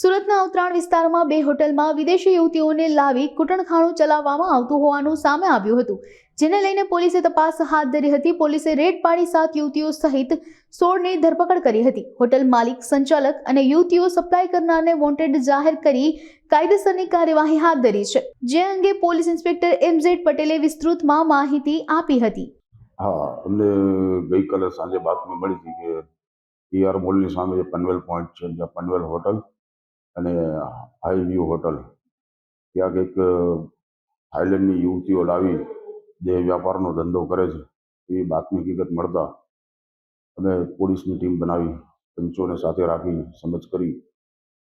સુરતના ઉત્તરાણ વિસ્તારમાં બે હોટલમાં વિદેશી યુવતીઓને લાવી કૂટણખાણું ચલાવવામાં આવતું હોવાનું સામે આવ્યું હતું, જેને લઈને પોલીસે તપાસ હાથ ધરી હતી। પોલીસે રેડ પાડી 7 યુવતીઓ સહિત 16ની ધરપકડ કરી હતી। હોટલ માલિક, સંચાલક અને યુવતીઓ સપ્લાય કરનારને વોન્ટેડ જાહેર કરી કાયદેસરની કાર્યવાહી હાથ ધરી છે, જે અંગે પોલીસ ઇન્સ્પેક્ટર MZ પટેલે વિસ્તૃતમાં માહિતી આપી હતી। हाँ, अमने गई कल सांजे बातमी मળી હતી કે PR મોલની સામે જે પનવેલ પોઈન્ટ છે, જ્યાં પનવેલ હોટલ અને હાઈ વ્યૂ હોટલ, ત્યાં કંઈક થાઈલેન્ડની યુવતીઓ લાવી જે વ્યાપારનો ધંધો કરે છે એ બાતમી હકીકત મળતા અમે પોલીસની ટીમ બનાવી, પંચોને સાથે રાખી સમજ કરી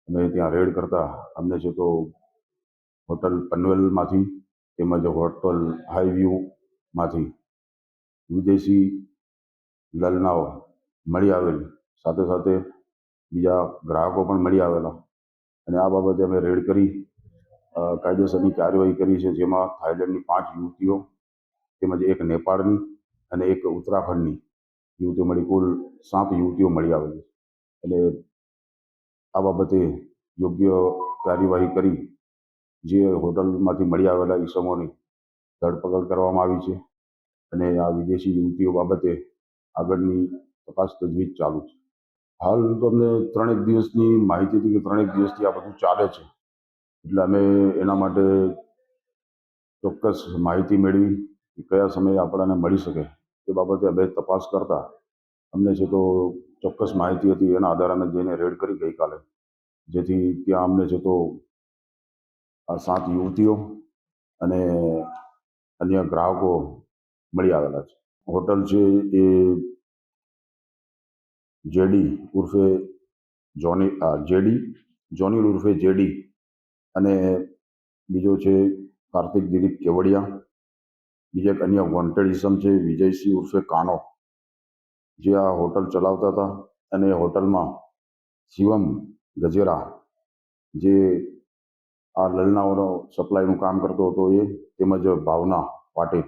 અમે ત્યાં રેડ કરતા અમને છે તો હોટલ પનવેલમાંથી તેમજ હોટલ હાઈ વ્યૂમાંથી વિદેશી લલનાઓ મળી આવેલ, સાથે સાથે બીજા ગ્રાહકો પણ મળી આવેલા અને આ બાબતે અમે રેડ કરી કાયદેસરની કાર્યવાહી કરી છે, જેમાં થાઈલેન્ડની 5 યુવતીઓ તેમજ એક નેપાળની અને એક ઉત્તરાખંડની યુવતીઓ મળી કુલ 7 યુવતીઓ મળી આવેલી અને આ બાબતે યોગ્ય કાર્યવાહી કરી જે હોટલમાંથી મળી આવેલા ઈસમોની ધરપકડ કરવામાં આવી છે અને આ વિદેશી યુવતીઓ બાબતે આગળની તપાસ તજવીજ ચાલુ છે। હાલ તો અમને 3 દિવસની માહિતી હતી કે 3 દિવસથી આ બધું ચાલે છે, એટલે અમે એના માટે ચોક્કસ માહિતી મેળવી કે કયા સમયે આપણને મળી શકે તે બાબતે અમે તપાસ કરતા અમને છે તો ચોક્કસ માહિતી હતી, એના આધારે અમે જઈને રેડ કરી ગઈકાલે, જેથી ત્યાં અમને છે તો આ 7 યુવતીઓ અને અન્ય ગ્રાહકો મળી આવેલા છે। હોટલ છે એ જેડી ઉર્ફે જોની ઉર્ફે જેડી અને બીજો છે કાર્તિક દિલીપ કેવડિયા, બીજા એક અન્ય વોન્ટેડ ઇસમ છે વિજયસિંહ ઉર્ફે કાનો, જે આ હોટલ ચલાવતા હતા અને હોટલમાં શિવમ ગજેરા જે આ લલનાઓનો સપ્લાયનું કામ કરતો હતો એ, તેમજ ભાવના પાટીલ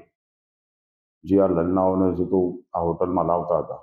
જે આ લલનાઓને છે તો આ હોટલમાં લાવતા હતા।